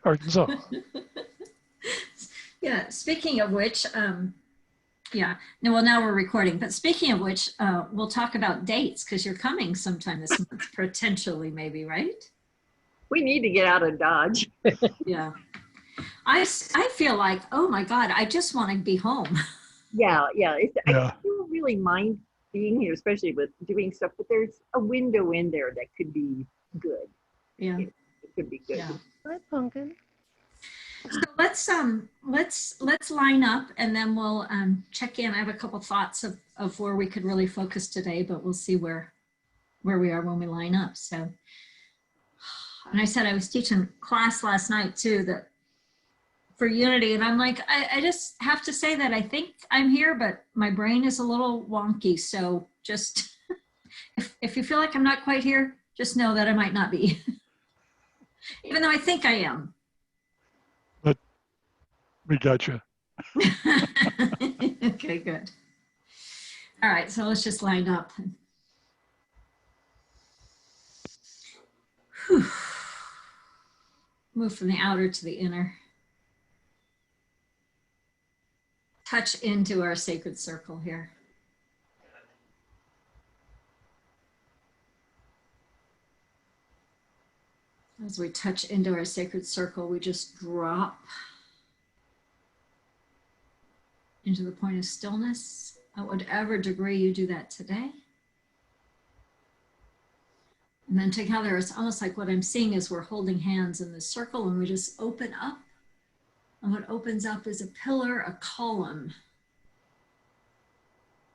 Arkansas. Yeah, speaking of which, yeah, no, well, now we're recording, but speaking of which, we'll talk about dates because you're coming sometime this month, potentially, maybe, right? We need to get out of Dodge. Yeah. I feel like, oh my God, I just want to be home. Yeah. I Yeah. don't really mind being here, especially with doing stuff, but there's a window in there that could be good. Yeah. It could be good. Yeah. Hi, Pumpkin. So let's line up and then we'll check in. I have a couple thoughts of where we could really focus today, but we'll see where we are when we line up. So, and I said I was teaching class last night too, that for Unity, and I'm like, I just have to say that I think I'm here, but my brain is a little wonky. So just if you feel like I'm not quite here, just know that I might not be, even though I think I am. But we got you. Okay, good. All right, so let's just line up. Whew. Move from the outer to the inner. Touch into our sacred circle here. As we touch into our sacred circle, we just drop into the point of stillness at whatever degree you do that today. And then together, it's almost like what I'm seeing is we're holding hands in this circle and we just open up. And what opens up is a pillar, a column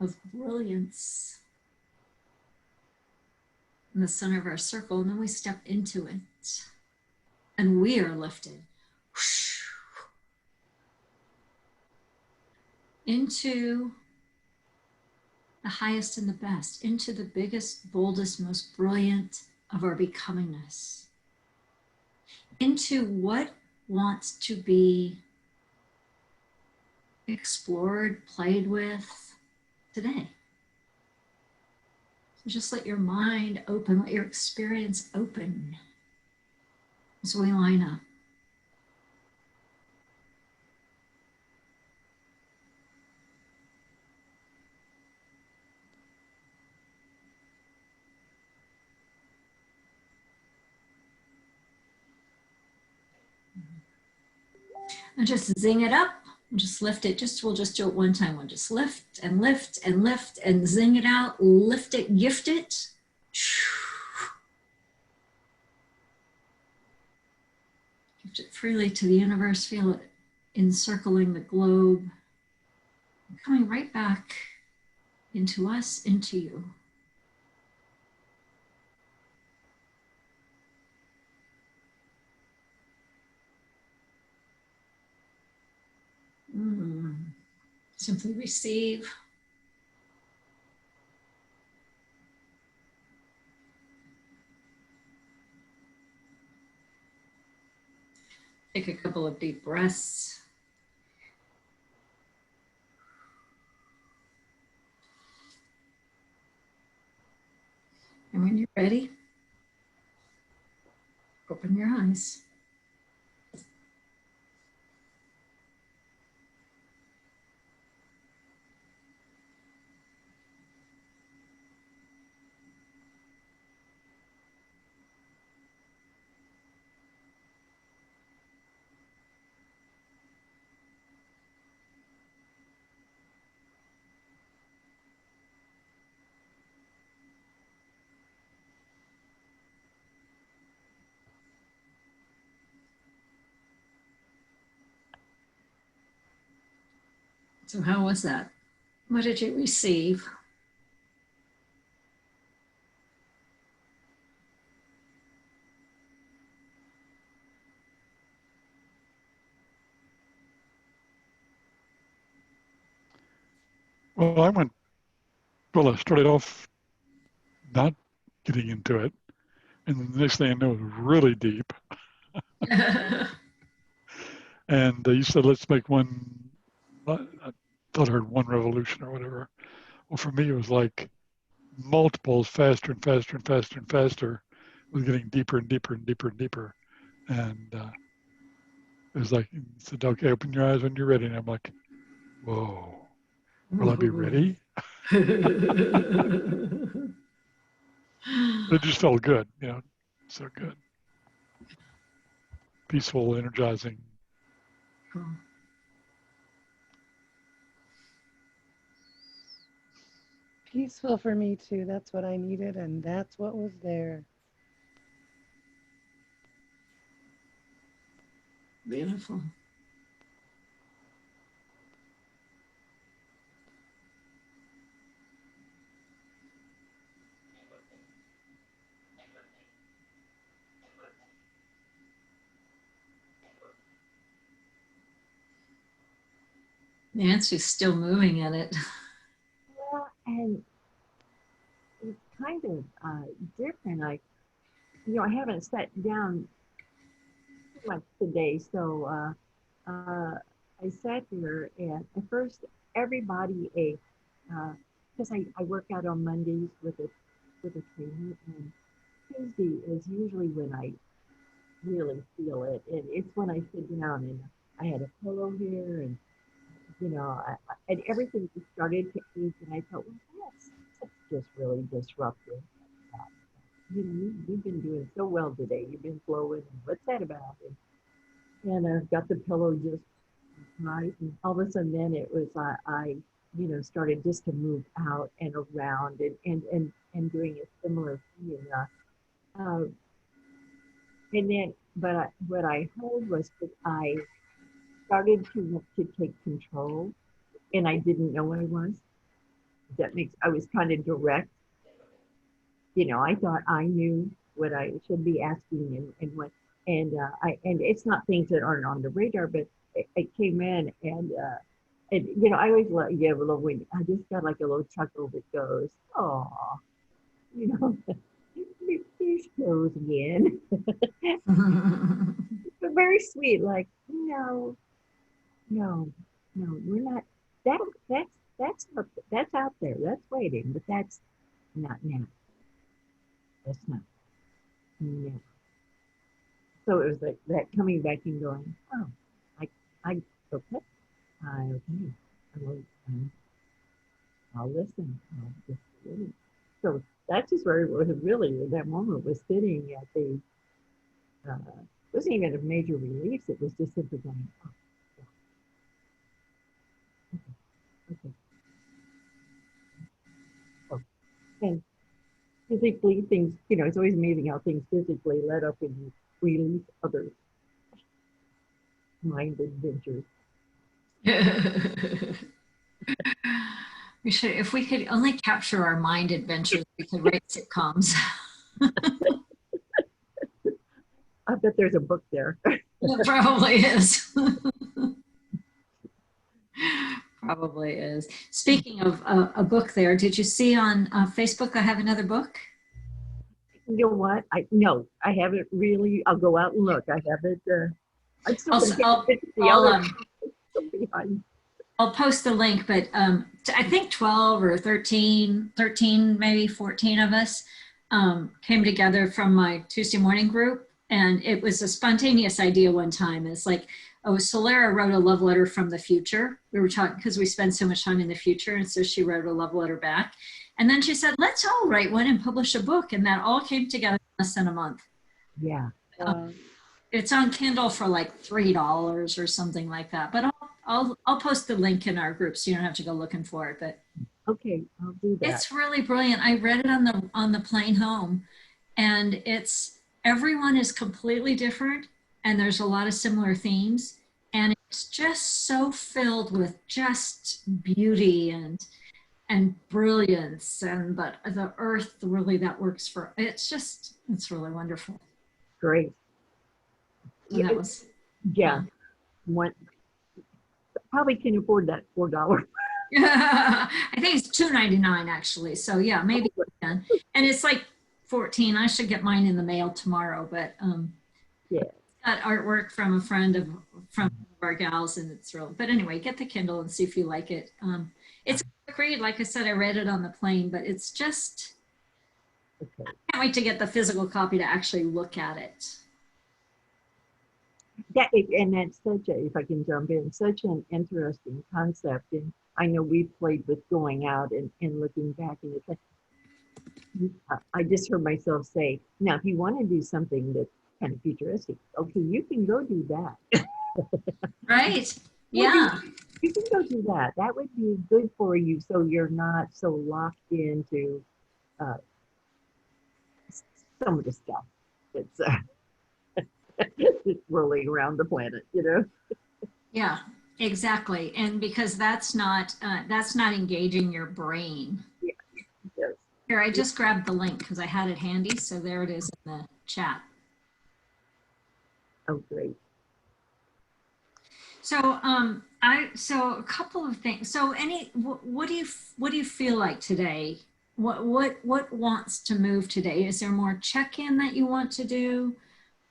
of brilliance in the center of our circle. And then we step into it and we are lifted into the highest and the best, into the biggest, boldest, most brilliant of our becomingness, into what wants to be explored, played with today. So just let your mind open, let your experience open as we line up. And just zing it up. Just lift it. We'll just do it one time. We'll just lift and lift and lift and zing it out. Lift it, gift it. Gift it freely to the universe. Feel it encircling the globe. Coming right back into us, into you. Simply receive. Take a couple of deep breaths. And when you're ready, open your eyes. So how was that? What did you receive? Well, I started off not getting into it. And the next thing I know, it was really deep. And you said, let's make one, I thought I heard one revolution or whatever. Well, for me, it was like multiples, faster and faster and faster and faster. It was getting deeper and deeper and deeper and deeper. And It was like, it said, okay, open your eyes when you're ready. And I'm like, whoa, will I be ready? It just felt good, you know, so good. Peaceful, energizing. Cool. Peaceful for me too. That's what I needed, and that's what was there. Beautiful. Nancy's still moving in it. Well, and it's kind of different. I haven't sat down too much today, so I sat here, and at first everybody ate, because I work out on Mondays with a trainer, and Tuesday is usually when I really feel it, and it's when I sit down, and I had a pillow here, and and everything just started to eat, and I thought, well, that's just really disruptive. You've been doing so well today. You've been flowing. What's that about? And I've got the pillow just right, and all of a sudden, then it was I started just to move out and around, and doing a similar thing. And then, but what I heard was that I started to want to take control, and I didn't know I was. I was kind of direct. I thought I knew what I should be asking, and what, and it's not things that aren't on the radar, but it came in, and I always give a little wing. I just got like a little chuckle that goes, oh, there she goes again. But very sweet, like, no, we're not. That's out there. That's waiting, but that's not now. That's not now. So it was like that coming back and going, oh, I okay, I'll listen. I'll just listen. So that's just where it was really in that moment, was sitting at the. Wasn't even a major release. It was just simply going, oh, yeah. Okay. Oh. And physically, things, it's always amazing how things physically let up and you release other mind adventures. We should, if we could only capture our mind adventures, we could write sitcoms. I bet there's a book there. It probably is. Probably is. Speaking of a book there, did you see on Facebook I have another book? You know what? No, I haven't really. I'll go out and look. I haven't. I'm still behind. I'll post the link, but I think 12 or 13, maybe 14 of us came together from my Tuesday morning group. And it was a spontaneous idea one time. It's like, Solera wrote a love letter from the future. We were talking because we spend so much time in the future. And so she wrote a love letter back. And then she said, let's all write one and publish a book. And that all came together in less than a month. Yeah. It's on Kindle for like $3 or something like that. But I'll post the link in our group so you don't have to go looking for it. But okay, I'll do that. It's really brilliant. I read it on the plane home, and everyone is completely different, and there's a lot of similar themes, and it's just so filled with just beauty and brilliance, and but the earth really that works for it's really wonderful. Great. And that was one probably can afford that $4. I think it's $2.99 actually. So yeah, maybe we can. And it's like 14. I should get mine in the mail tomorrow, but yeah, got artwork from a friend from one of our gals, and it's real. But anyway, get the Kindle and see if you like it. It's a quick read. Like I said, I read it on the plane, but it's just I can't wait to get the physical copy to actually look at it. and that's such a, if I can jump in, such an interesting concept. And I know we've played with going out and looking back, and it's like, I just heard myself say, now, if you want to do something that's kind of futuristic, okay, you can go do that. Right. Well, Yeah. you can go do that. That would be good for you, so you're not so locked into uh, some of the stuff that's that's rolling around the planet, you know? Yeah, exactly. And because that's not engaging your brain. Yeah, yes. Here, I just grabbed the link because I had it handy. So there it is in the chat. Oh, great. So so a couple of things. So what do you feel like today? What wants to move today? Is there more check-in that you want to do?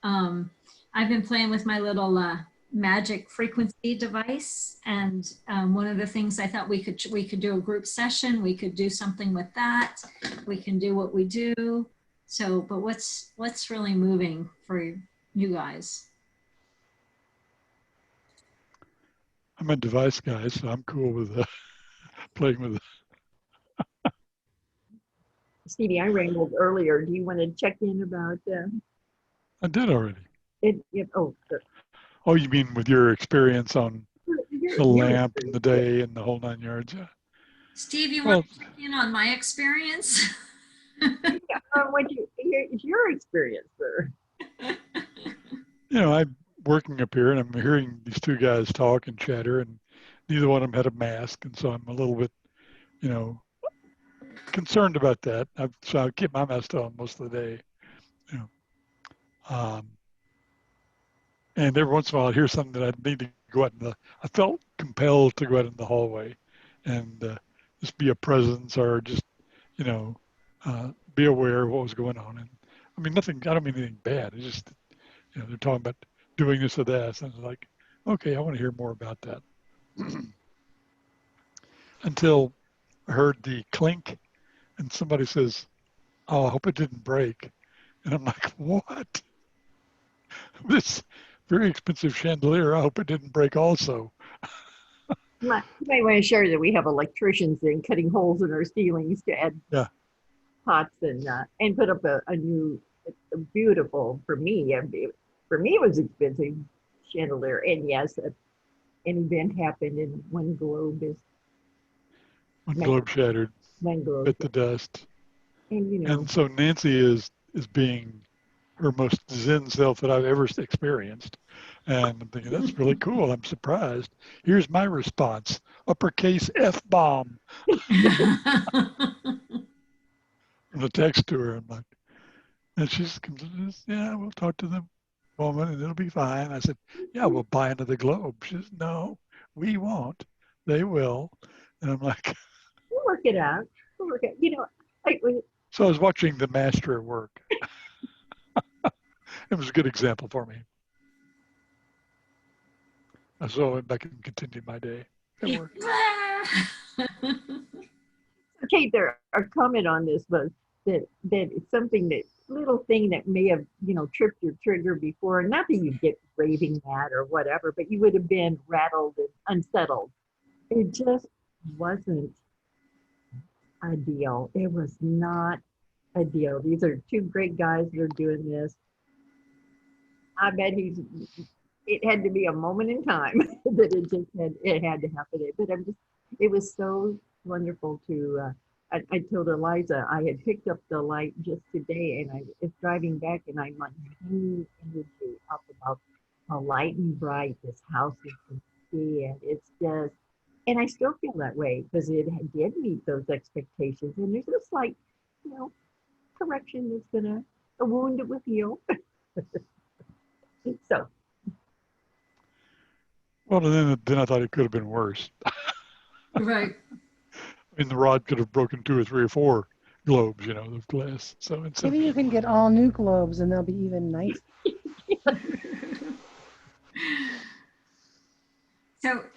I've been playing with my little magic frequency device, and one of the things I thought we could do a group session. We could do something with that. We can do what we do. So, but what's really moving for you guys? I'm a device guy, so I'm cool with playing with it. Stevie, I rambled earlier. Do you want to check in about I did already. oh, sure. Oh, you mean with your experience on the Your lamp and the experience, day and the whole 9 yards? Yeah. Steve, you Well, want to check in on my experience? yeah. It's your experience, sir. I'm working up here and I'm hearing these two guys talk and chatter, and neither one of them had a mask, and so I'm a little bit, concerned about that. So I keep my mask on most of the day. You know, um, and every once in a while I hear something that I need to go out I felt compelled to go out in the hallway and just be a presence, or just, be aware of what was going on. And I mean, nothing, I don't mean anything bad. It's just, they're talking about doing this or that. And it's like, okay, I want to hear more about that. Until I heard the clink and somebody says, "Oh, I hope it didn't break." And I'm like, what? This very expensive chandelier, I hope it didn't break also. You might want to share that we have electricians in cutting holes in our ceilings to add Yeah. pots and put up a new, a beautiful, for me, it was expensive chandelier. And yes, an event happened and one globe One globe shattered, one globe. bit the dust. And And so Nancy is being her most zen self that I've ever experienced. And I'm thinking, that's really cool. I'm surprised. Here's my response: uppercase F-bomb. From the text to her. I'm like, and she comes and says, "Yeah, we'll talk to the woman and it'll be fine." I said, "Yeah, we'll buy another globe." She says, "No, we won't. They will." And I'm like, we'll work it out. We'll work it. so I was watching the master at work. It was a good example for me. So I can continue my day at work. Kate, our comment on this was that it's something, that little thing that may have, tripped your trigger before. Not that you get raving mad or whatever, but you would have been rattled and unsettled. It just wasn't a deal. It was not a deal. These are two great guys that are doing this. I bet it had to be a moment in time that it had to happen. But it was so wonderful to, I told Eliza, I had picked up the light just today, and I was driving back, and I'm like, energy up about how light and bright this house is going to be. And it's just, and I still feel that way because it did meet those expectations. And there's this like, correction that's gonna, a wound that will heal. So. Well, then I thought it could have been worse. Right. I mean, the rod could have broken 2 or 3 or 4 globes, of glass. So maybe you can get all new globes and they'll be even nicer.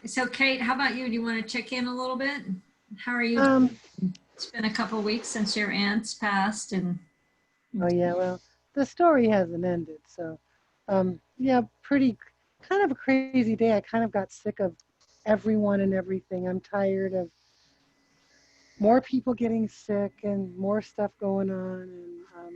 So Kate, how about you? Do you want to check in a little bit? How are you? It's been a couple of weeks since your aunt's passed, and oh yeah, well, the story hasn't ended, so yeah, pretty kind of a crazy day. I kind of got sick of everyone and everything. I'm tired of more people getting sick and more stuff going on. And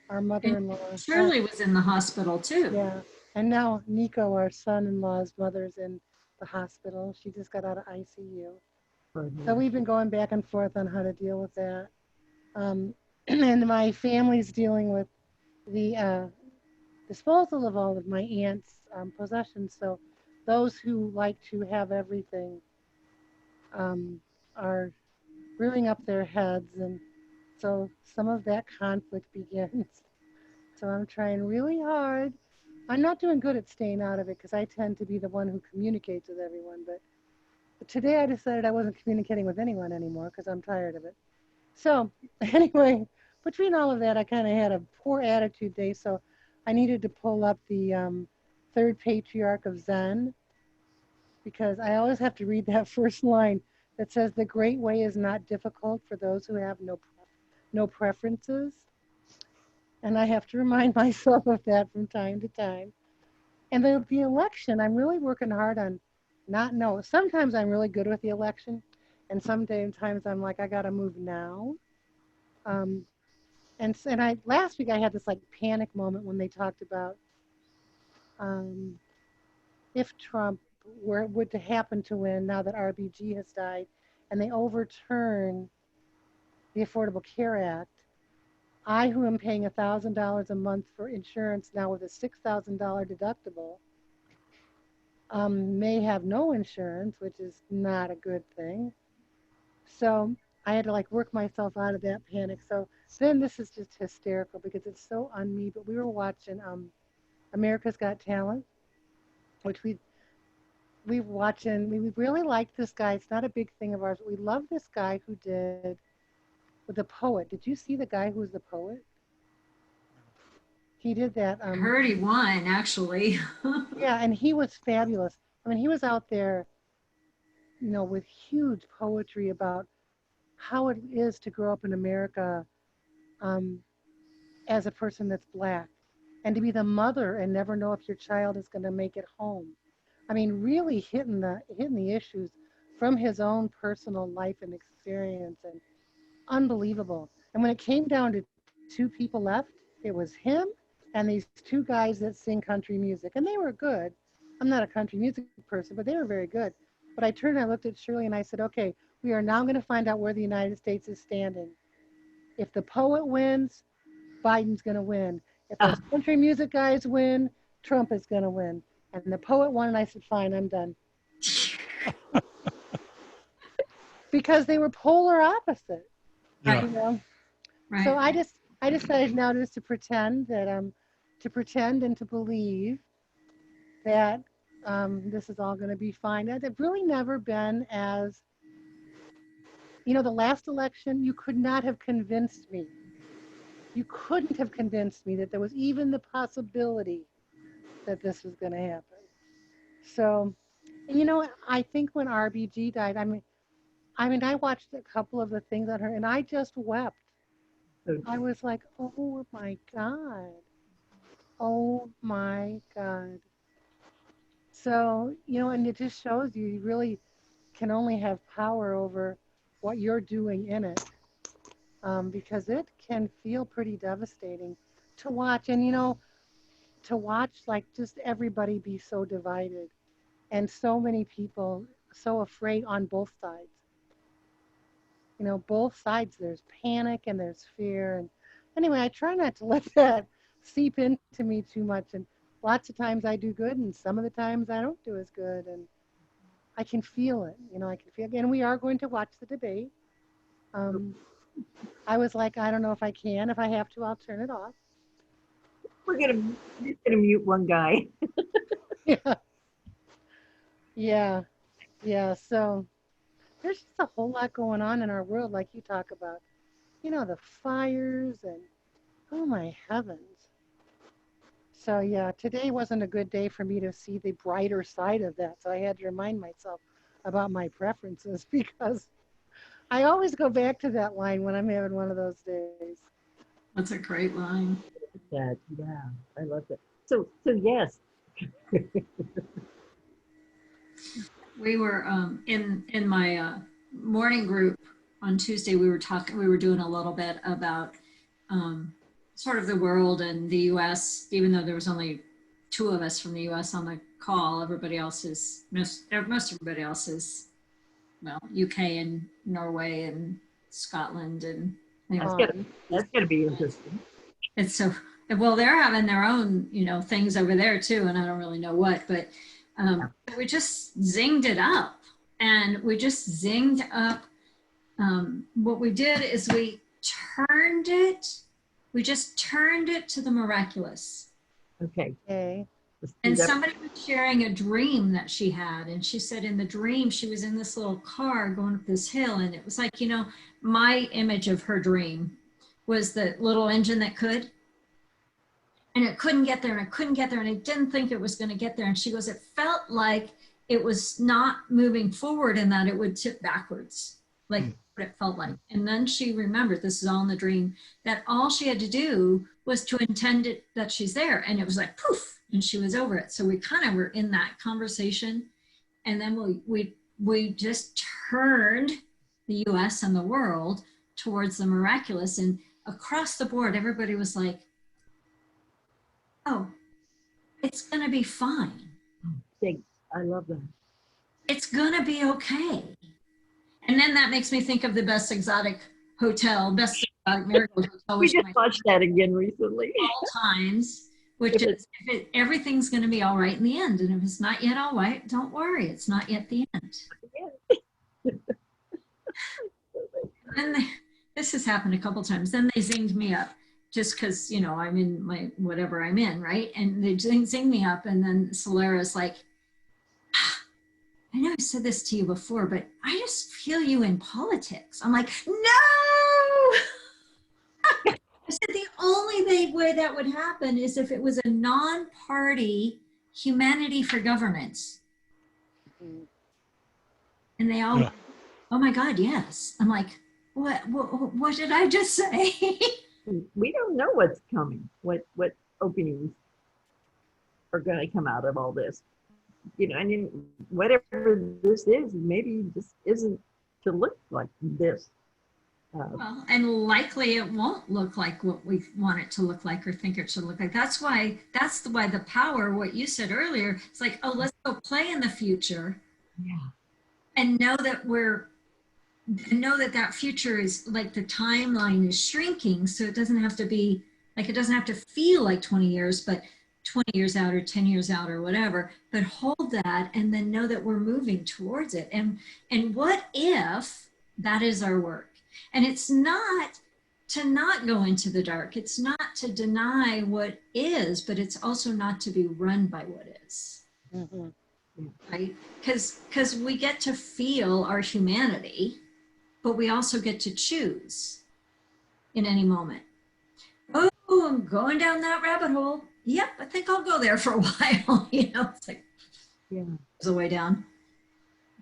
our And mother-in-law, Shirley was in the hospital too. yeah. And now Nico, our son-in-law's mother's in the hospital. She just got out of ICU. So we've been going back and forth on how to deal with that. And my family's dealing with the disposal of all of my aunt's possessions. So those who like to have everything are rearing up their heads. And so some of that conflict begins. So I'm trying really hard. I'm not doing good at staying out of it because I tend to be the one who communicates with everyone. But today I decided I wasn't communicating with anyone anymore because I'm tired of it. So anyway, between all of that, I kind of had a poor attitude day. So I needed to pull up the third patriarch of Zen because I always have to read that first line that says, "The great way is not difficult for those who have no preferences." And I have to remind myself of that from time to time. And the election, I'm really working hard on not know. Sometimes I'm really good with the election, and sometimes I'm like, I got to move now. Um, and I last week I had this like panic moment when they talked about um, if Trump would to happen to win now that RBG has died, and they overturn the Affordable Care Act. I, who am paying $1,000 a month for insurance now with a $6,000 deductible, may have no insurance, which is not a good thing. So I had to like work myself out of that panic. So then this is just hysterical because it's so on me. But we were watching America's Got Talent, which we watching. We really like this guy. It's not a big thing of ours. But we love this guy who did with the poet. Did you see the guy who was the poet? He did that. I heard he won, actually. Yeah, and he was fabulous. I mean, he was out there, with huge poetry about how it is to grow up in America um, as a person that's black and to be the mother and never know if your child is going to make it home. I mean, really hitting the issues from his own personal life and experience, and unbelievable. And when it came down to two people left, it was him and these two guys that sing country music, and they were good. I'm not a country music person, but they were very good. But I turned and I looked at Shirley and I said, okay, we are now going to find out where the United States is standing. If the poet wins, Biden's going to win. If those country music guys win, Trump is going to win. And the poet won, and I said, fine, I'm done. Because they were polar opposite. Yeah. Right. So I decided now just to pretend and to believe that this is all going to be fine. I've really never been as, the last election, you could not have convinced me. You couldn't have convinced me that there was even the possibility that this was going to happen. So, I think when RBG died, I mean, I watched a couple of the things on her, and I just wept. I was like, oh my God. Oh my God. So, and it just shows you really can only have power over what you're doing in it, because it can feel pretty devastating to watch. And, to watch like just everybody be so divided and so many people so afraid on both sides. Both sides, there's panic and there's fear. And anyway, I try not to let that seep into me too much. And lots of times I do good, and some of the times I don't do as good. And I can feel it, I can feel it. And we are going to watch the debate. I was like, I don't know if I can. If I have to, I'll turn it off. We're gonna mute one guy. Yeah. Yeah. So there's just a whole lot going on in our world, like you talk about. The fires and oh my heavens. So yeah, today wasn't a good day for me to see the brighter side of that. So I had to remind myself about my preferences because I always go back to that line when I'm having one of those days. That's a great line. Yeah, I love that. So yes, We were in my morning group on Tuesday. We were doing a little bit about sort of the world and the U.S. Even though there was only two of us from the U.S. on the call, everybody else is most everybody else is, well, UK and Norway and Scotland and That's gonna be interesting. it's so, well, they're having their own, things over there too, and I don't really know what, but we just zinged it up, and we just zinged up. What we did is we just turned it to the miraculous. Okay. Okay. And somebody was sharing a dream that she had, and she said in the dream she was in this little car going up this hill, and it was like, my image of her dream was the little engine that could, and it couldn't get there, and it couldn't get there, and it didn't think it was going to get there. And she goes, it felt like it was not moving forward and that it would tip backwards, like what it felt like. And then she remembered, this is all in the dream, that all she had to do was to intend it that she's there, and it was like poof, and she was over it. So we kind of were in that conversation, and then we just turned the US and the world towards the miraculous, and across the board everybody was like, oh, it's gonna be fine. I love that. It's gonna be okay. And then that makes me think of the Best Exotic Marigold Hotel, We just watched that again recently. all times, which is everything's going to be all right in the end. And if it's not yet all right, don't worry, it's not yet the end. And this has happened a couple times. Then they zinged me up just because, I'm in my whatever I'm in, right? And they zing me up, and then Solera's like, I know I said this to you before, but I just feel you in politics. I'm like, no! I said the only way that would happen is if it was a non-party humanity for governance. And they all, oh my God, yes. I'm like, what did I just say? We don't know what's coming, what openings are going to come out of all this. I mean, whatever this is, maybe this isn't to look like this. Well, and likely it won't look like what we want it to look like or think it should look like. That's why the power, what you said earlier, it's like, oh, let's go play in the future. Yeah. And know that that future is like, the timeline is shrinking. So it doesn't have to be like, it doesn't have to feel like 20 years, but 20 years out or 10 years out or whatever, but hold that and then know that we're moving towards it. And what if that is our work? And it's not to not go into the dark. It's not to deny what is, but it's also not to be run by what is. Mm-hmm. Right? Because we get to feel our humanity, but we also get to choose in any moment. Oh, I'm going down that rabbit hole. Yep, I think I'll go there for a while. It's like, there's a way down.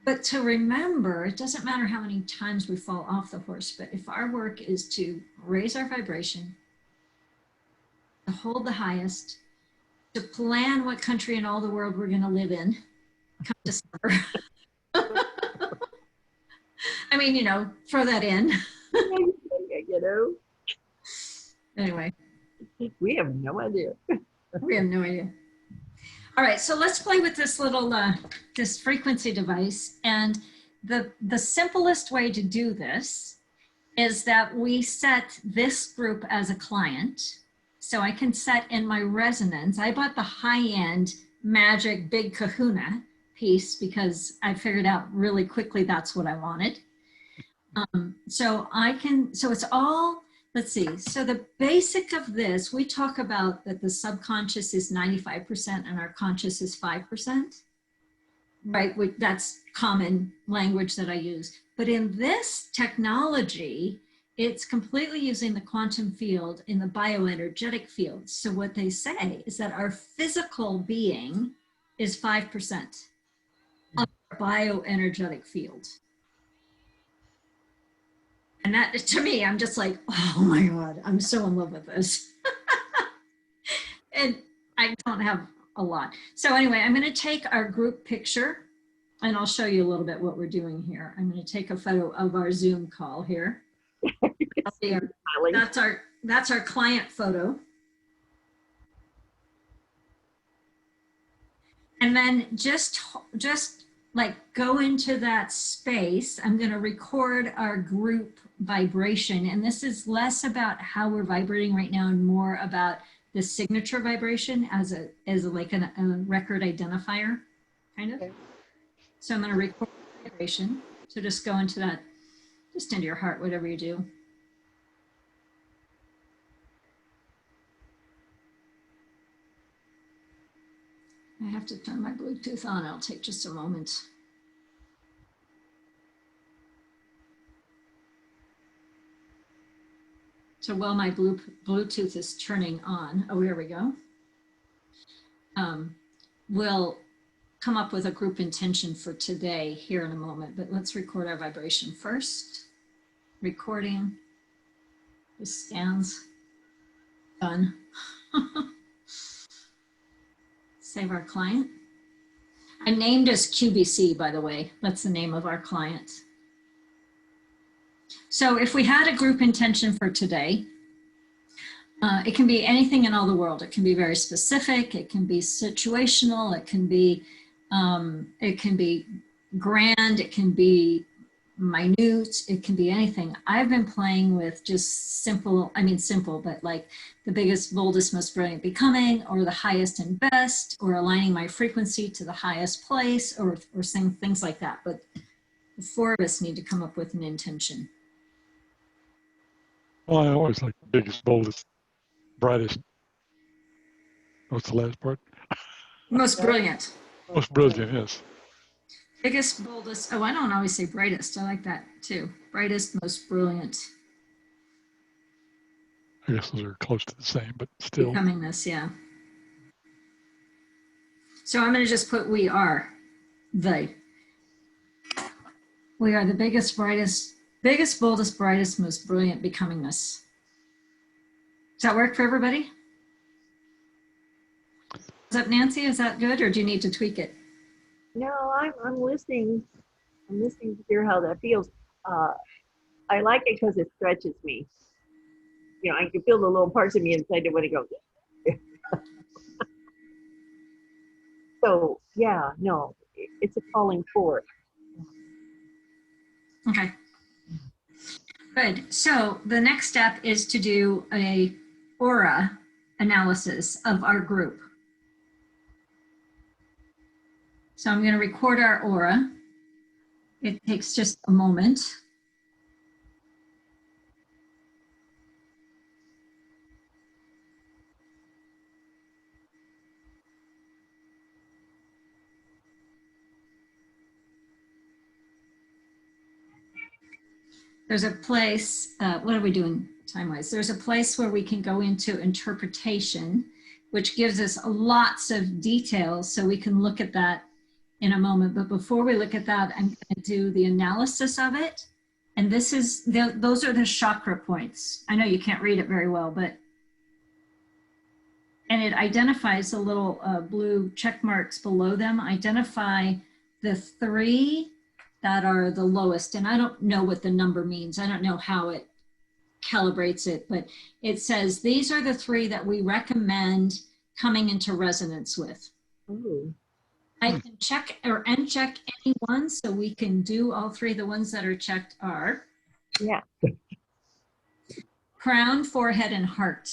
But to remember, it doesn't matter how many times we fall off the horse, but if our work is to raise our vibration, to hold the highest, to plan what country in all the world we're going to live in, come December. I mean, throw that in. Anyway. We have no idea. We have no idea. All right, so let's play with this little, this frequency device. And the simplest way to do this is that we set this group as a client. So I can set in my resonance. I bought the high-end magic big kahuna piece because I figured out really quickly that's what I wanted. So it's all, let's see. So the basic of this, we talk about that the subconscious is 95% and our conscious is 5%, right? That's common language that I use. But in this technology, it's completely using the quantum field in the bioenergetic field. So what they say is that our physical being is 5% of our bioenergetic field. And that, to me, I'm just like, oh my God, I'm so in love with this. And I don't have a lot. So anyway, I'm going to take our group picture and I'll show you a little bit what we're doing here. I'm going to take a photo of our Zoom call here. There. That's our client photo. And then just like go into that space. I'm going to record our group vibration. And this is less about how we're vibrating right now and more about the signature vibration as a record identifier, kind of. Okay. So I'm going to record vibration. So just go into that, just into your heart, whatever you do. I have to turn my Bluetooth on. It'll take just a moment. So while my Bluetooth is turning on, oh, here we go. We'll come up with a group intention for today here in a moment, but let's record our vibration first. Recording. This scans. Done. Save our client. I named as QBC, by the way. That's the name of our client. So if we had a group intention for today, it can be anything in all the world. It can be very specific. It can be situational. It can be grand. It can be minute. It can be anything. I've been playing with just simple, but like the biggest, boldest, most brilliant becoming, or the highest and best, or aligning my frequency to the highest place, or saying things like that. But the four of us need to come up with an intention. Well, I always like the biggest, boldest, brightest. What's the last part? Most brilliant. Most brilliant, yes. Biggest, boldest. Oh, I don't always say brightest. I like that too. Brightest, most brilliant. I guess those are close to the same, but still. Becoming this, yeah. So I'm going to just put we are the biggest, boldest, brightest, most brilliant becomingness. Does that work for everybody? Is that Nancy? Is that good, or do you need to tweak it? No, I'm listening. I'm listening to hear how that feels. I like it because it stretches me. You know, I can feel the little parts of me inside that want to go. So yeah, no, it's a calling forth. Okay. Good. So the next step is to do a aura analysis of our group. So I'm going to record our aura. It takes just a moment. There's a place, what are we doing time-wise? There's a place where we can go into interpretation, which gives us lots of details, so we can look at that in a moment. But before we look at that, I'm going to do the analysis of it. And this is, those are the chakra points. I know you can't read it very well, but, and it identifies the little blue check marks below them, identify the 3 that are the lowest. And I don't know what the number means. I don't know how it calibrates it, but it says, these are the 3 that we recommend coming into resonance with. Ooh. I can check or uncheck any one, so we can do all 3. The ones that are checked are crown, forehead, and heart.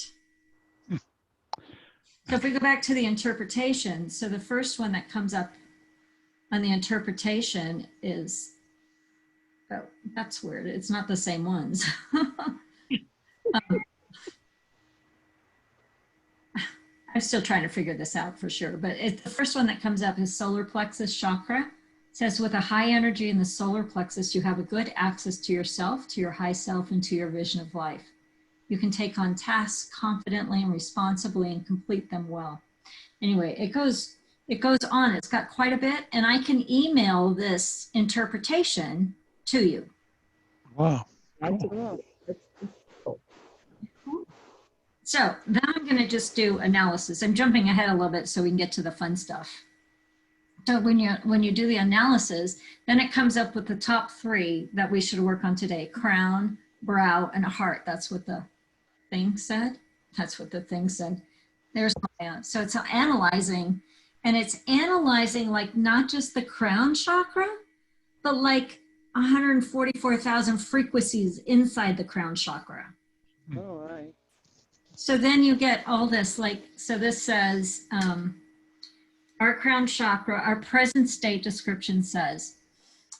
So if we go back to the interpretation, so the first one that comes up on the interpretation is, oh, that's weird. It's not the same ones. I'm still trying to figure this out for sure, but the first one that comes up is solar plexus chakra. It says, with a high energy in the solar plexus, you have a good access to yourself, to your high self, and to your vision of life. You can take on tasks confidently and responsibly and complete them well. Anyway, it goes on. It's got quite a bit, and I can email this interpretation to you. Wow. That's cool. So then I'm going to just do analysis. I'm jumping ahead a little bit so we can get to the fun stuff. So when you do the analysis, then it comes up with the top 3 that we should work on today: crown, brow, and a heart. That's what the thing said. That's what the thing said. There's my, so it's analyzing, and it's analyzing like not just the crown chakra, but like 144,000 frequencies inside the crown chakra. All right. So then you get all this, like, so this says, our crown chakra, our present state description says,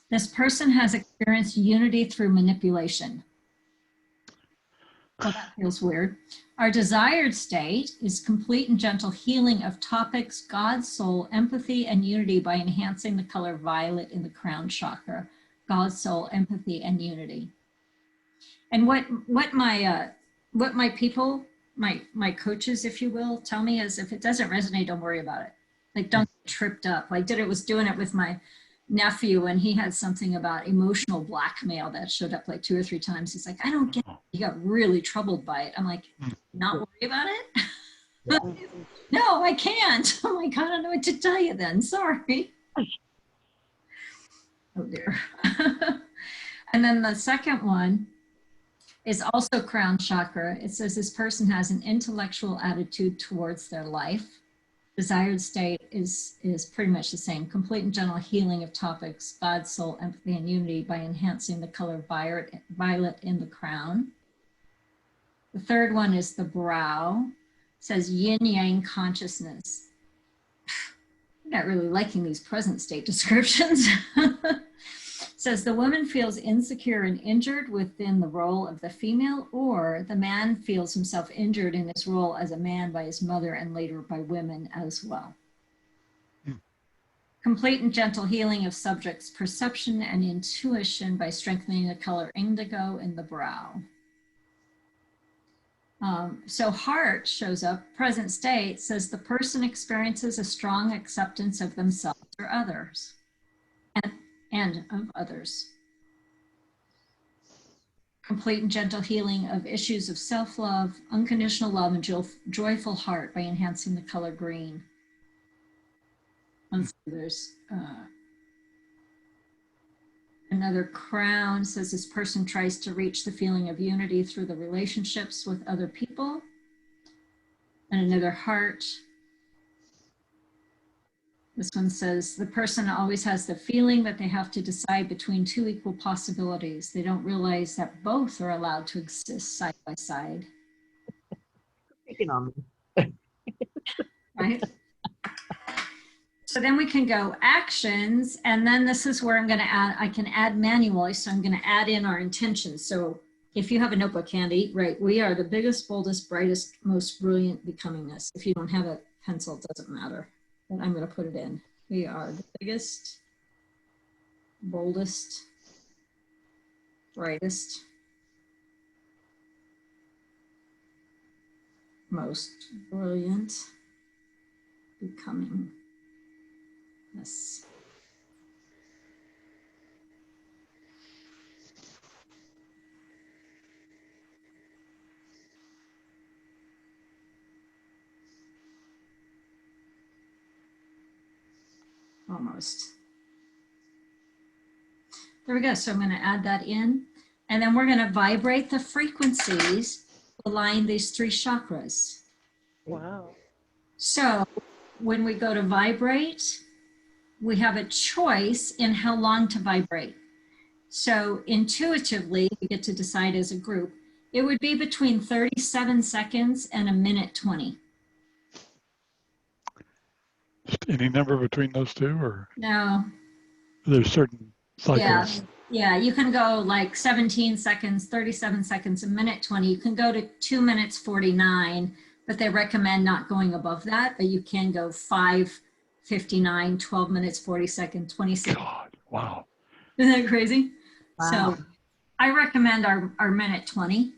this person has experienced unity through manipulation. Well, that feels weird. Our desired state is complete and gentle healing of topics, God, soul, empathy, and unity by enhancing the color violet in the crown chakra. God, soul, empathy, and unity. And what my people, my coaches, if you will, tell me is, if it doesn't resonate, don't worry about it. Like, don't get tripped up. Like, was doing it with my nephew, and he had something about emotional blackmail that showed up like 2 or 3 times. He's like, I don't get it. He got really troubled by it. I'm like, not worry about it? No, I can't. I'm like, I don't know what to tell you then. Sorry. Oh dear. And then the second one is also crown chakra. It says this person has an intellectual attitude towards their life. Desired state is pretty much the same. Complete and gentle healing of topics, God, soul, empathy, and unity by enhancing the color violet in the crown. The third one is the brow. It says yin yang consciousness. I'm not really liking these present state descriptions. Says the woman feels insecure and injured within the role of the female, or the man feels himself injured in his role as a man by his mother and later by women as well. Complete and gentle healing of subject's perception and intuition by strengthening the color indigo in the brow. So heart shows up, present state, says the person experiences a strong acceptance of themselves or others. And of others. Complete and gentle healing of issues of self-love, unconditional love, and joyful heart by enhancing the color green. And so there's another crown, says this person tries to reach the feeling of unity through the relationships with other people. And another heart. This one says, the person always has the feeling that they have to decide between 2 equal possibilities. They don't realize that both are allowed to exist side by side. Picking on me. Right? So then we can go actions, and then this is where I'm going to add, I can add manually, so I'm going to add in our intentions. So if you have a notebook handy, right, we are the biggest, boldest, brightest, most brilliant becomingness. If you don't have a pencil, it doesn't matter. And I'm going to put it in. We are the biggest, boldest, brightest, most brilliant, becomingness. Almost. There we go. So I'm going to add that in, and then we're going to vibrate the frequencies to align these 3 chakras. Wow. So when we go to vibrate, we have a choice in how long to vibrate. So intuitively, we get to decide as a group. It would be between 37 seconds and 1:20. Any number between those 2, or No. there's certain cycles? Yeah, you can go like 17 seconds, 37 seconds, 1:20. You can go to 2 minutes 49, but they recommend not going above that. But you can go 5:59, 12 minutes 40 seconds, 26. God, wow. Isn't that crazy? Wow. So I recommend our 1:20.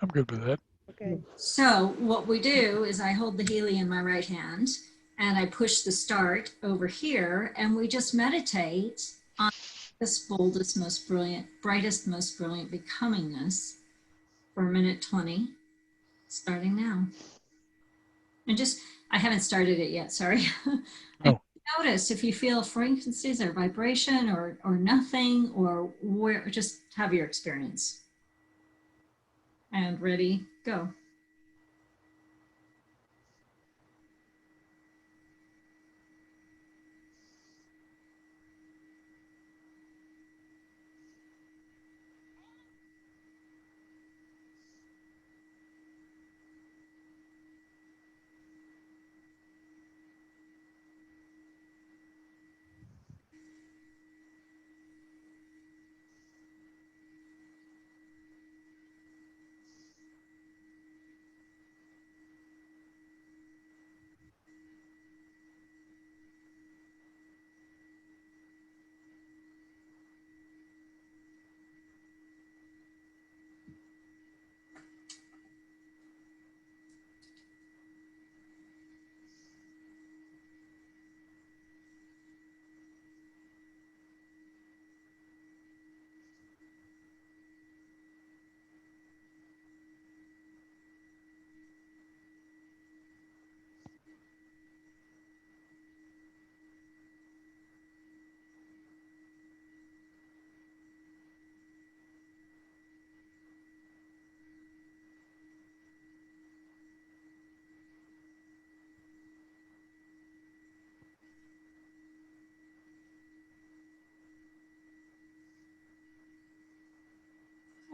I'm good with that. Okay. So what we do is I hold the Healy in my right hand and I push the start over here, and we just meditate on this boldest, most brilliant, brightest, most brilliant becomingness for 1:20. Starting now. And just, I haven't started it yet, sorry. And Oh, notice if you feel frequencies or vibration or nothing, or where, just have your experience. And ready, go.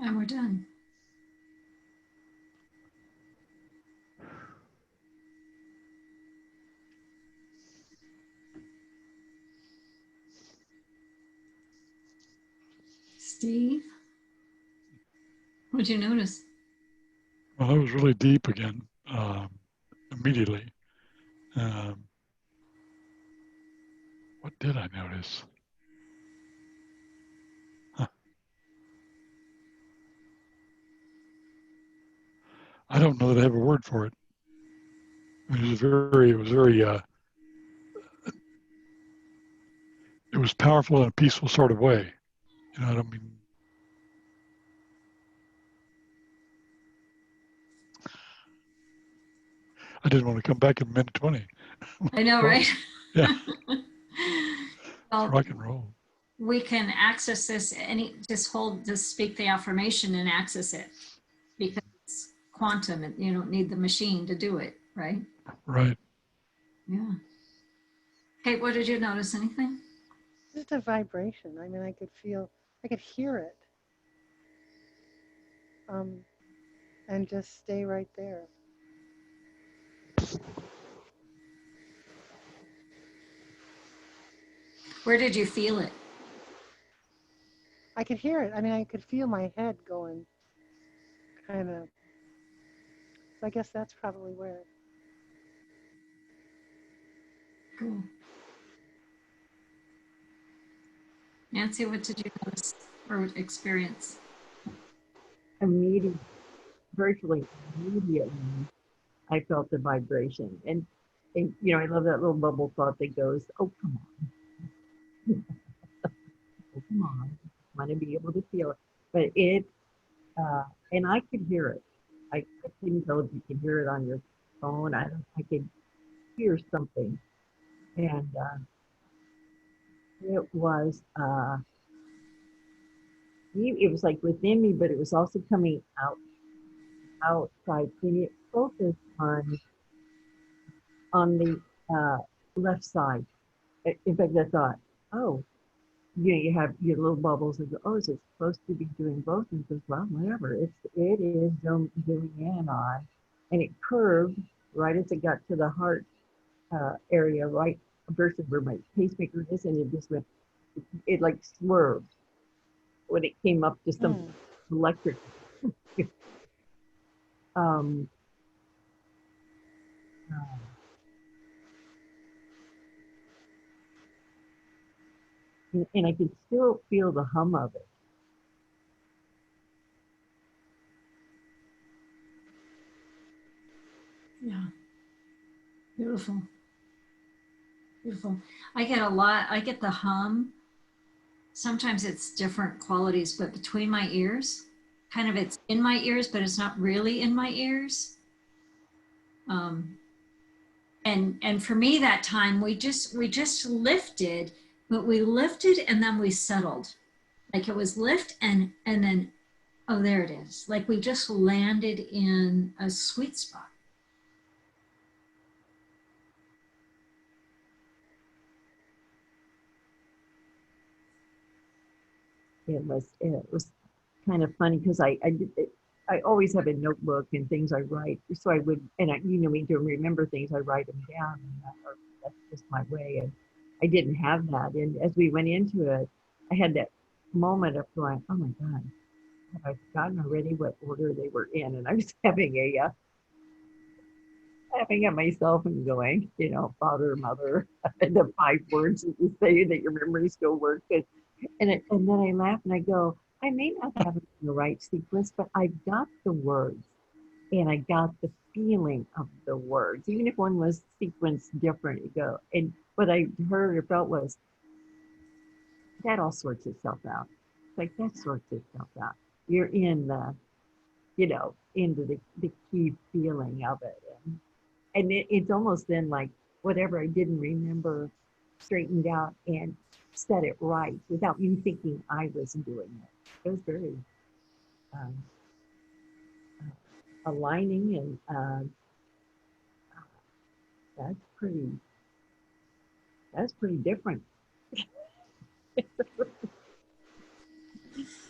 And we're done. Steve, what'd you notice? well, that was really deep again, immediately. Um, what did I notice? Huh. I don't know that I have a word for it. It was powerful in a peaceful sort of way. You know what I mean? I didn't want to come back in minute 20. I know, Well, right? yeah, it's Well, rock and roll. we can access this just speak the affirmation and access it because it's quantum and you don't need the machine to do it, right? Right. Yeah. Kate, what did you notice? Anything? Just a vibration. I mean, I could hear it. And just stay right there. Where did you feel it? I could hear it. I mean, I could feel my head going kind of. So I guess that's probably where. Cool. Nancy, what did you notice or experience? Virtually immediately, I felt the vibration. And you know, I love that little bubble thought that goes, oh, come on. Oh, come on. I want to be able to feel it. But and I could hear it. I couldn't tell if you could hear it on your phone. I could hear something. And it was like within me, but it was also coming outside. And it focused on the left side. In fact, I thought, oh, you have your little bubbles and go, oh, is it supposed to be doing both? And goes, well, whatever. It is doing in on, and it curved right as it got to the heart area, right versus where my pacemaker is, and it just went. It like swerved when it came up to some electric. um, uh, and I could still feel the hum of it. Yeah. Beautiful. Beautiful. I get the hum. Sometimes it's different qualities, but between my ears, kind of it's in my ears, but it's not really in my ears. Um, and for me that time, we just lifted, but we lifted and then we settled. Like it was lift and then, oh, there it is. Like we just landed in a sweet spot. It was kind of funny because I always have a notebook and things I write. So I would, and I, me to remember things, I write them down. And that's just my way. And I didn't have that. And as we went into it, I had that moment of going, oh my God, have I forgotten already what order they were in? And I was laughing at myself and going, father, mother, the 5 words that you say that your memory still works. And then I laugh and I go, I may not have it in the right sequence, but I got the words and I got the feeling of the words. Even if one was sequenced different, you go. And what I heard or felt was that all sorts itself out. It's like that sorts itself out. You're in the, into the key feeling of it. And it's almost then like whatever I didn't remember straightened out and set it right without me thinking I was doing it. It was very aligning, and that's pretty different.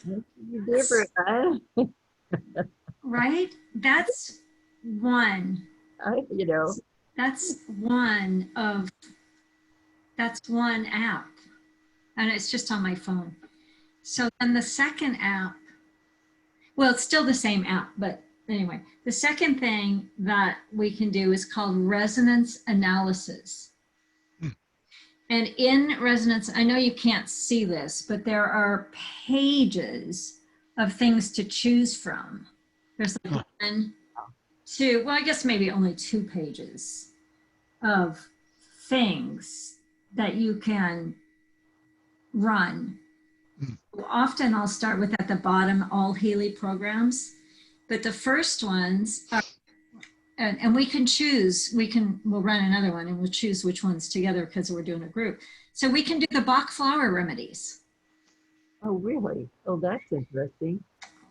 That's different, huh? Right? That's one. That's one app, and it's just on my phone. So then the second app, well, it's still the same app, but anyway, the second thing that we can do is called resonance analysis. And in resonance, I know you can't see this, but there are pages of things to choose from. There's like 1, 2, well, I guess maybe only 2 pages of things that you can run. Often I'll start with at the bottom, all Healy programs, but the first ones are, and we can choose, we'll run another one and we'll choose which ones together because we're doing a group. So we can do the Bach flower remedies. Oh, really? Oh, that's interesting.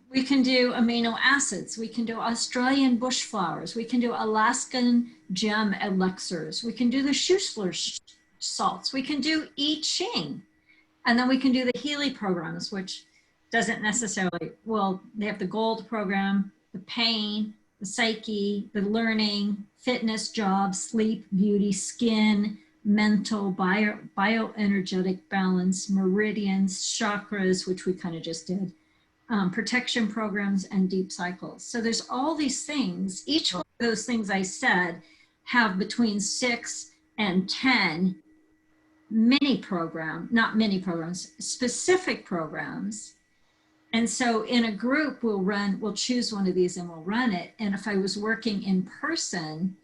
We can do amino acids. We can do Australian bush flowers. We can do Alaskan gem elixirs. We can do the Schussler salts. We can do I Ching. And then we can do the Healy programs, which doesn't necessarily, well, they have the gold program, the pain, the psyche, the learning, fitness, job, sleep, beauty, skin, mental, bioenergetic balance, meridians, chakras, which we kind of just did, protection programs, and deep cycles. So there's all these things. Each one of those things I said have between 6 and 10 specific programs. And so in a group, we'll choose one of these and we'll run it. And if I was working in person,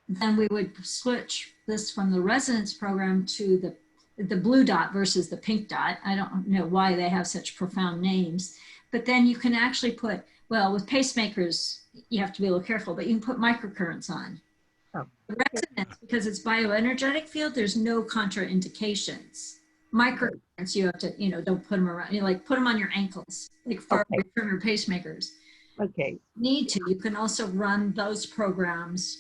then we would switch this from the resonance program to the blue dot versus the pink dot. I don't know why they have such profound names, but then you can actually put, well, with pacemakers, you have to be a little careful, but you can put microcurrents on. Resonance, because it's bioenergetic field, there's no contraindications. Microcurrents, you have to, don't put them around, put them on your ankles, like far away from your pacemakers. Okay. You can also run those programs,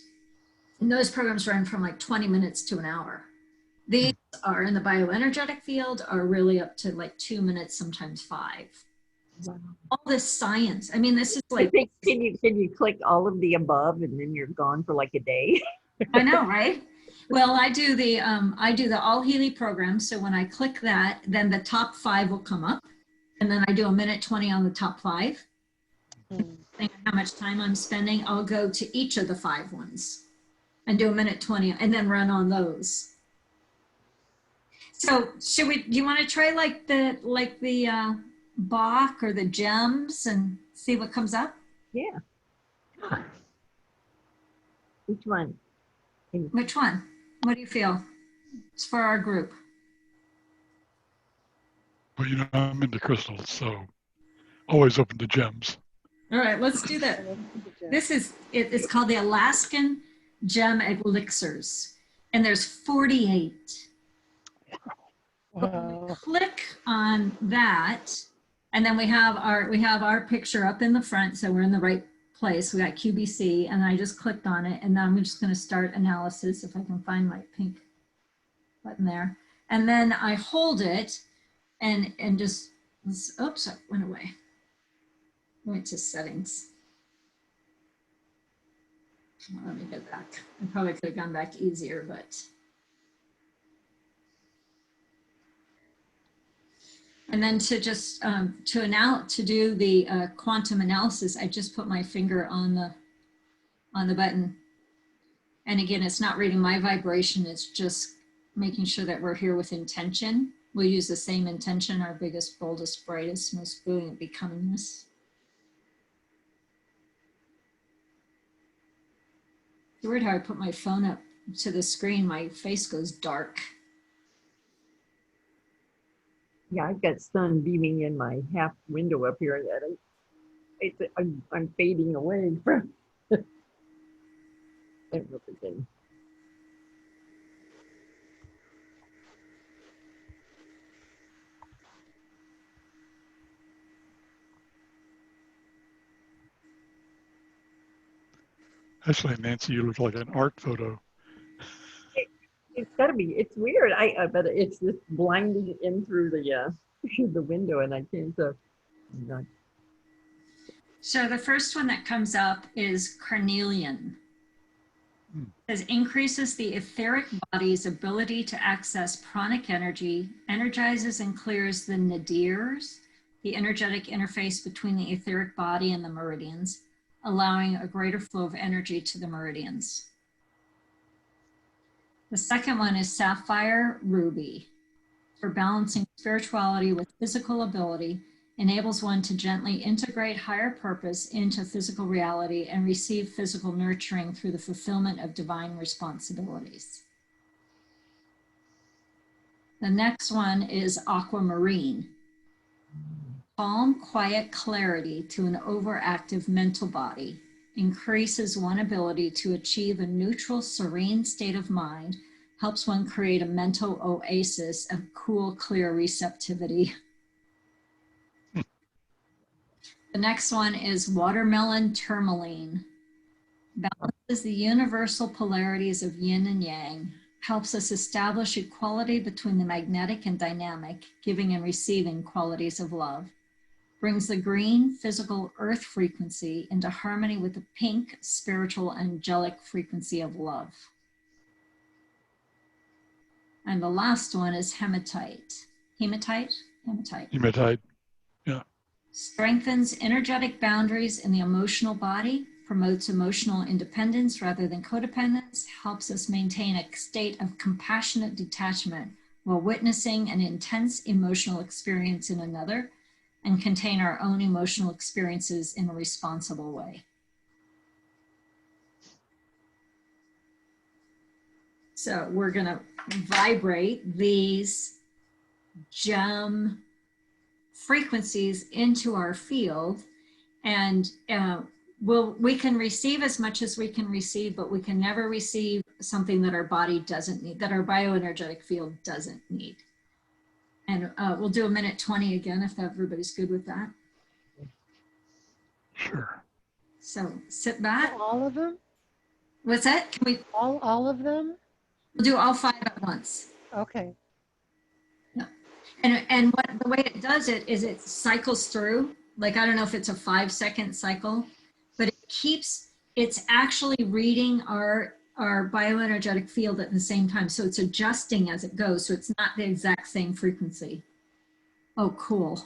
and those programs run from like 20 minutes to an hour. These are in the bioenergetic field are really up to like 2 minutes, sometimes 5. Wow. All this science. I mean, this is like, can you click all of the above and then you're gone for like a day? I know, right? Well, I do the all Healy program. So when I click that, then the top 5 will come up, and then I do 1:20 on the top 5. Depending on how much time I'm spending, I'll go to each of the 5 ones and do 1:20 and then run on those. So do you want to try like the Bach or the gems and see what comes up? Yeah. Which one? Which one? What do you feel? It's for our group. Well, I'm into crystals, so always open to gems. All right, let's do that. This is, it's called the Alaskan Gem Elixirs, and there's 48. Wow. Click on that, and then we have our picture up in the front, so we're in the right place. We got QBC, and I just clicked on it, and now I'm just going to start analysis if I can find my pink button there, and then I hold it, and just oops, it went away. Went to settings. Let me get back. I probably could have gone back easier, but. And then to just to do the quantum analysis, I just put my finger on the button. And again, it's not reading my vibration. It's just making sure that we're here with intention. We'll use the same intention, our biggest, boldest, brightest, most brilliant becomingness. It's weird how I put my phone up to the screen, my face goes dark. Yeah, I've got sun beaming in my half window up here that I'm fading away from everything. Actually, Nancy, you look like an art photo. It's got to be. It's weird. I bet it's just blinding in through the the window, and I can't. Not. So the first one that comes up is carnelian. It says increases the etheric body's ability to access pranic energy, energizes and clears the nadirs, the energetic interface between the etheric body and the meridians, allowing a greater flow of energy to the meridians. The second one is sapphire ruby, for balancing spirituality with physical ability, enables one to gently integrate higher purpose into physical reality and receive physical nurturing through the fulfillment of divine responsibilities. The next one is aquamarine. Calm, quiet clarity to an overactive mental body increases one ability to achieve a neutral, serene state of mind, helps one create a mental oasis of cool, clear receptivity. The next one is watermelon tourmaline. Balances the universal polarities of yin and yang, helps us establish equality between the magnetic and dynamic, giving and receiving qualities of love. Brings the green, physical earth frequency into harmony with the pink, spiritual, angelic frequency of love. And the last one is hematite. Hematite? Hematite. Hematite. Yeah. Strengthens energetic boundaries in the emotional body, promotes emotional independence rather than codependence, helps us maintain a state of compassionate detachment while witnessing an intense emotional experience in another, and contain our own emotional experiences in a responsible way. So we're going to vibrate these gem frequencies into our field, and we can receive as much as we can receive, but we can never receive something that our body doesn't need, that our bioenergetic field doesn't need. And we'll do a minute 20 again if everybody's good with that. Sure. So sit back. All of them? What's that? Can we All of them? we'll do all 5 at once? Okay. Yeah. And what the way it does it is it cycles through. Like, I don't know if it's a 5-second cycle, but it's actually reading our bioenergetic field at the same time. So it's adjusting as it goes. So it's not the exact same frequency. Oh, cool.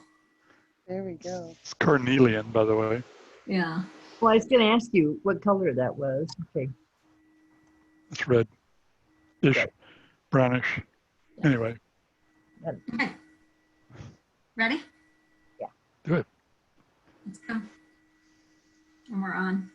There we go. It's carnelian, by the way. Yeah. Well, I was going to ask you what color that was. Okay. It's red-ish, Red. brownish. Anyway. Okay. Ready? Yeah. Do it. Let's go. And we're on.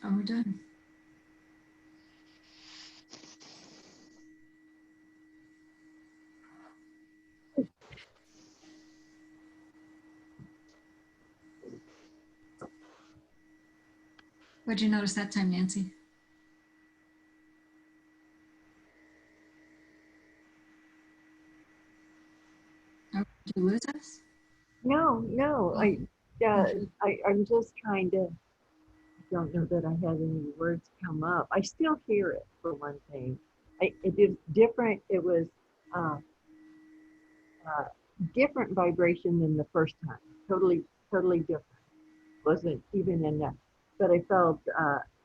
Oh, we're done. What'd you notice that time, Nancy? Oh, did you lose us? No, I'm just trying to, don't know that I had any words come up. I still hear it for one thing. It is different. It was uh, uh, different vibration than the first time. Totally different. Wasn't even in that, but I felt,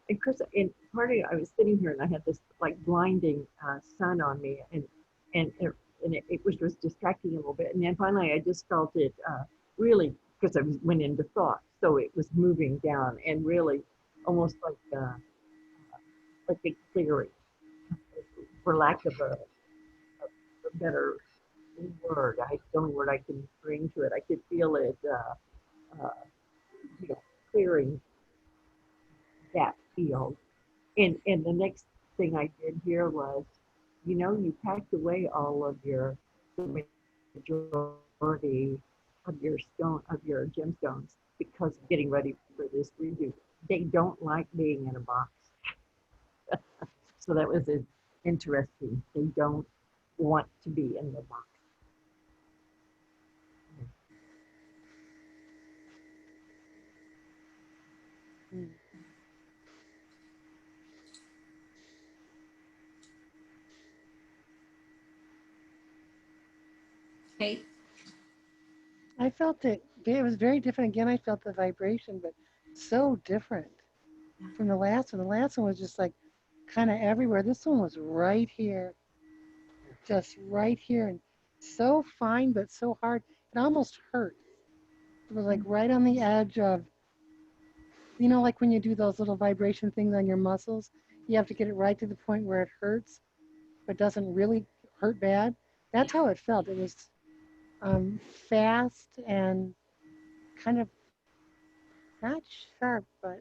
and Chris, in part of it, I was sitting here and I had this like blinding sun on me, and it was distracting a little bit, and then finally I just felt it really, because went into thought, so it was moving down and really almost like a clearing, for lack of a better word. The only word I can bring to it. I could feel it, clearing that field. And the next thing I did here was, you packed away all of the majority of your gemstones because of getting ready for this redo. They don't like being in a box. So that was interesting. They don't want to be in the box. Mm. Kate? I felt it. It was very different. Again, I felt the vibration, but so different from the last one. The last one was just like kind of everywhere. This one was right here, just right here, and so fine, but so hard. It almost hurt. It was like right on the edge of, like when you do those little vibration things on your muscles, you have to get it right to the point where it hurts, but doesn't really hurt bad. That's how it felt. It was fast and kind of not sharp, but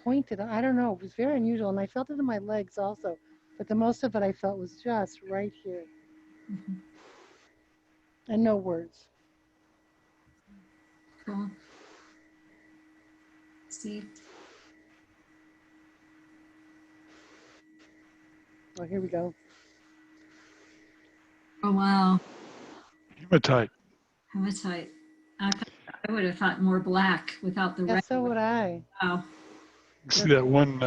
pointed. I don't know. It was very unusual, and I felt it in my legs also. But the most of it I felt was just right here, Mm-hmm. and no words. Cool. Steve? Well, here we go. Oh, wow. Hematite. Hematite. I would have thought more black without the Yeah, red. so would I. Wow. You see that one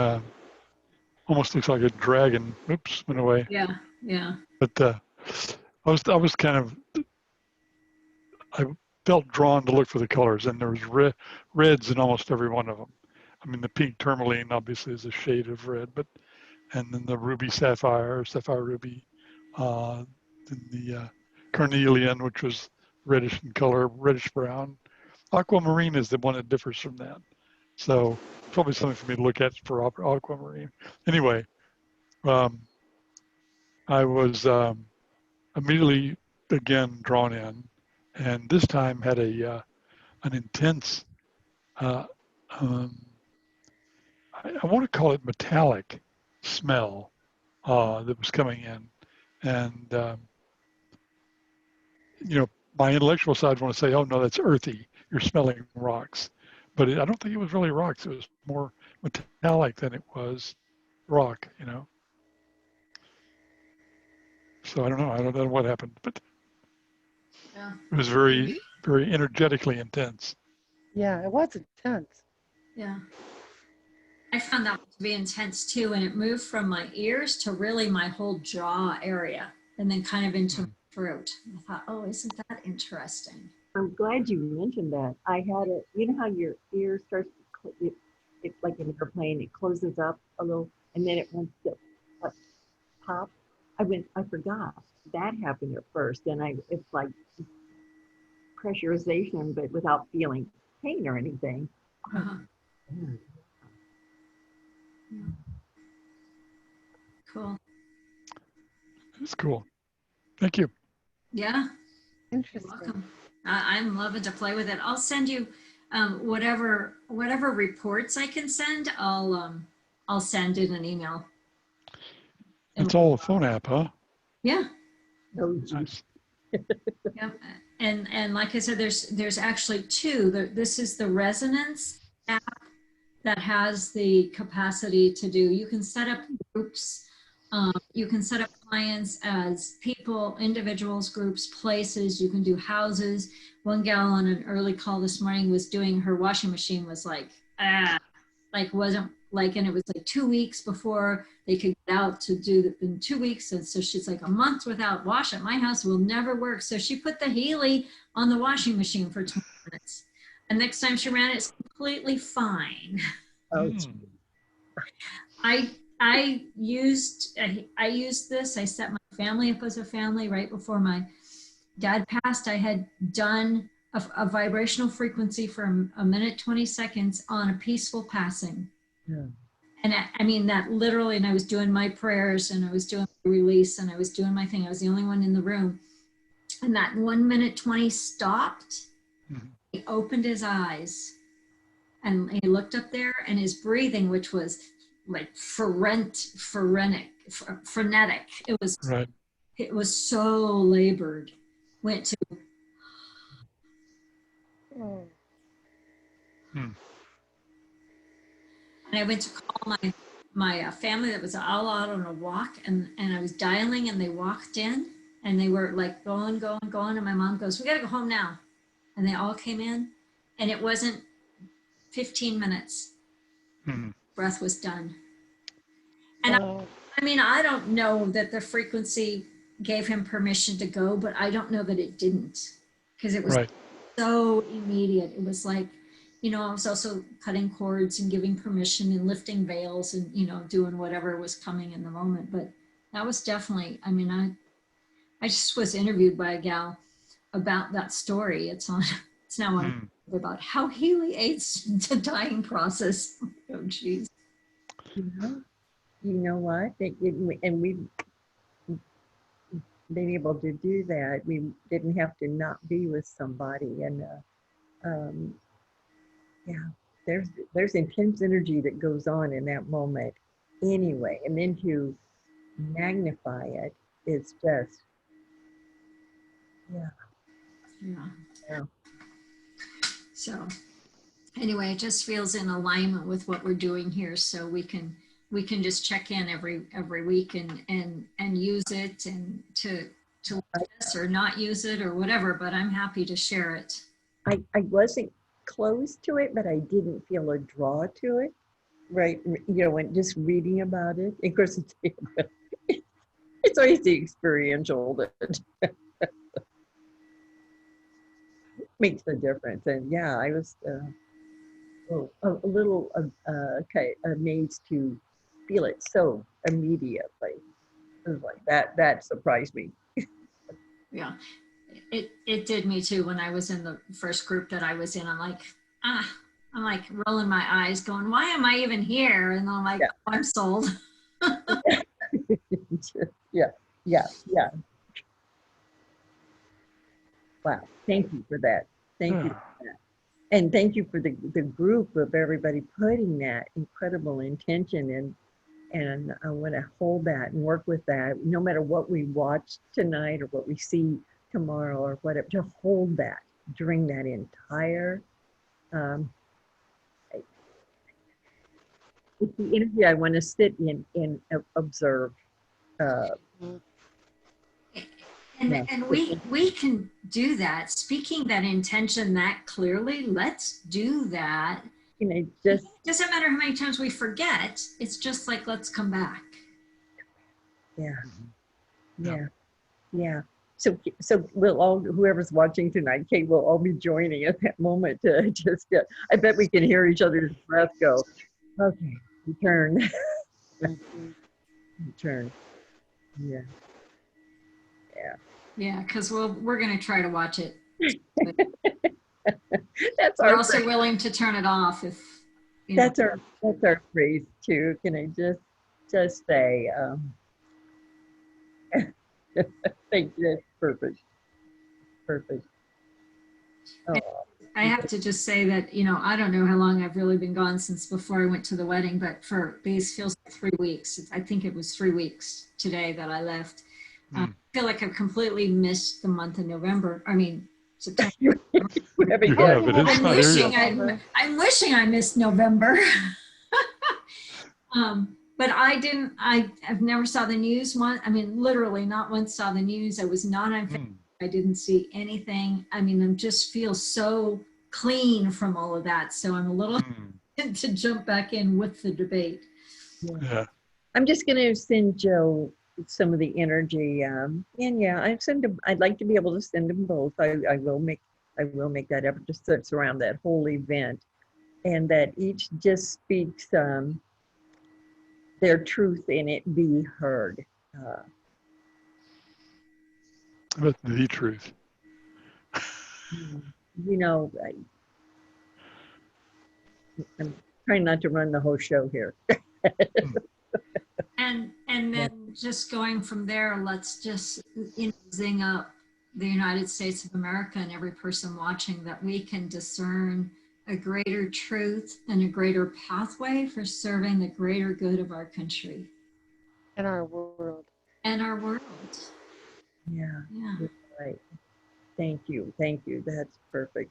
almost looks like a dragon. Oops, went away. Yeah, yeah. But I was kind of, I felt drawn to look for the colors, and there was reds in almost every one of them. I mean, the pink tourmaline obviously is a shade of red, but and then the ruby sapphire ruby, then the carnelian, which was reddish in color, reddish brown. Aquamarine is the one that differs from that. So probably something for me to look at for aquamarine. Anyway, um, I was immediately again drawn in, and this time had an intense, uh, um, I want to call it metallic smell that was coming in, and my intellectual side want to say, oh no, that's earthy. You're smelling rocks, but I don't think it was really rocks. It was more metallic than it was rock. So I don't know. I don't know what happened, but Yeah. it was very, very energetically intense. Yeah, it was intense. Yeah. I found that to be intense too, and it moved from my ears to really my whole jaw area, and then kind of into my throat. I thought, oh, isn't that interesting? I'm glad you mentioned that. I had it, you know how your ear starts to, it's like an airplane, it closes up a little, and then it wants to pop. I forgot that happened at first, and it's like pressurization, but without feeling pain or anything. Uh-huh. Yeah. Cool. It's cool. Thank you. Yeah. You're Interesting. welcome. I'm loving to play with it. I'll send you whatever reports I can send, I'll send in an email. It's all a phone app, huh? Yeah. Oh, geez. Nice. Yep. And like I said, there's actually two. This is the Resonance app that has the capacity to do. You can set up groups. You can set up clients as people, individuals, groups, places. You can do houses. One gal on an early call this morning was doing her washing machine was like wasn't like, and it was like 2 weeks before they could get out to do the, in 2 weeks. And so she's like, a month without wash at my house will never work. So she put the Healy on the washing machine for 20 minutes. And next time she ran it, it's completely fine. Oh, Hmm. I used this. I set my family up as a family right before my dad passed. I had done a vibrational frequency for a minute, 20 seconds on a peaceful passing. yeah. And I mean that literally, and I was doing my prayers and I was doing my release and I was doing my thing. I was the only one in the room. And that 1 minute 20 stopped. Mhm. He opened his eyes and he looked up there, and his breathing, which was like frenetic. Right. It was so labored, went to, Oh, and I went to call my family that was all out on a walk, and I was dialing, and they walked in, and they were like going, and my mom goes, "We got to go home now," and they all came in, and it wasn't 15 minutes. Hmm. Breath was done, and wow. I mean, I don't know that the frequency gave him permission to go, but I don't know that it didn't, because it was Right. so immediate. It was like, I was also cutting cords and giving permission and lifting veils and, doing whatever was coming in the moment. But that was definitely, I mean, I just was interviewed by a gal about that story. It's now on Hmm. about how Healy aids the dying process. Oh, geez. You know what? And we've been able to do that. We didn't have to not be with somebody. And um, yeah, there's intense energy that goes on in that moment anyway. And then to magnify it, it's just, yeah. Yeah. Yeah. So anyway, it just feels in alignment with what we're doing here. So we can just check in every week and use it and to this or not use it or whatever, but I'm happy to share it. I wasn't close to it, but I didn't feel a draw to it. Right. When just reading about it, of course, it's always the experiential that makes the difference. And yeah, I was a little okay, amazed to feel it so immediately. It was like that surprised me. Yeah, it did me too when I was in the first group that I was in. I'm like rolling my eyes going, why am I even here? And I'm like, Yeah. oh, I'm sold. Yeah. Wow. Thank you for that. Thank you Yeah. for that. And thank you for the group of everybody putting that incredible intention in. And I want to hold that and work with that, no matter what we watch tonight or what we see tomorrow or whatever, to hold that during that entire, it's the energy I want to sit in and observe. Yeah. And we can do that. Speaking that intention that clearly, let's do that. It It doesn't matter how many times we forget. It's just like, let's come back. yeah. Yeah. So we'll all, whoever's watching tonight, Kate, will all be joining at that moment to just, I bet we can hear each other's breath go, okay, return, return. Yeah. Yeah, because we're going to try to watch it. That's We're our also phrase. take to turn it off if, That's our phrase too. Can I just say, thank you. That's perfect. Oh, I have to just say that, you know, I don't know how long I've really been gone since before I went to the wedding, but for these feels like 3 weeks. I think it was 3 weeks today that I left. I feel like I've completely missed the month of November. I mean, September. You have, it is I'm not here yet. I'm wishing I missed November. But I've never saw the news one. I mean, literally not once saw the news. I was not on Facebook. I didn't see anything. I mean, I just feel so clean from all of that. So I'm a little to jump back in with the debate. Yeah. I'm just going to send Joe some of the energy. And yeah, I'd like to be able to send them both. I will make that effort to surround that whole event, and that each just speaks their truth in it be heard. But the truth. You know, I'm trying not to run the whole show here. And then just going from there, let's just, you know, zing up the United States of America and every person watching, that we can discern a greater truth and a greater pathway for serving the greater good of our country. And our world. And our world. Yeah. Yeah. Right. Thank you. That's perfect.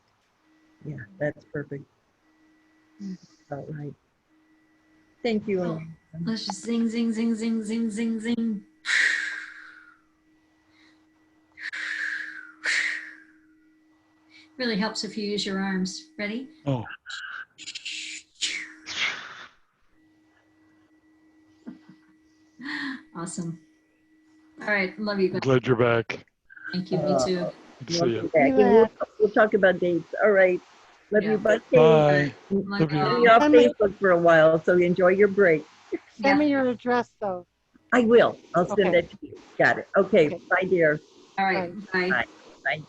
Yeah, that's perfect. All right. Thank you. Oh, let's just zing, zing, zing, zing, zing, zing, zing. Really helps if you use your arms. Ready? Oh. Awesome. All right. Love you I'm guys. glad you're back. Thank you. Me too. Good to see you. We'll talk about dates. All right. Love you. Bye. Bye. Love you. y'all. Be off Facebook for a while, so enjoy your break. Send me your address, though. I will. I'll send Okay. that to you. Got it. Okay. Bye, dear. All right. Bye. Bye.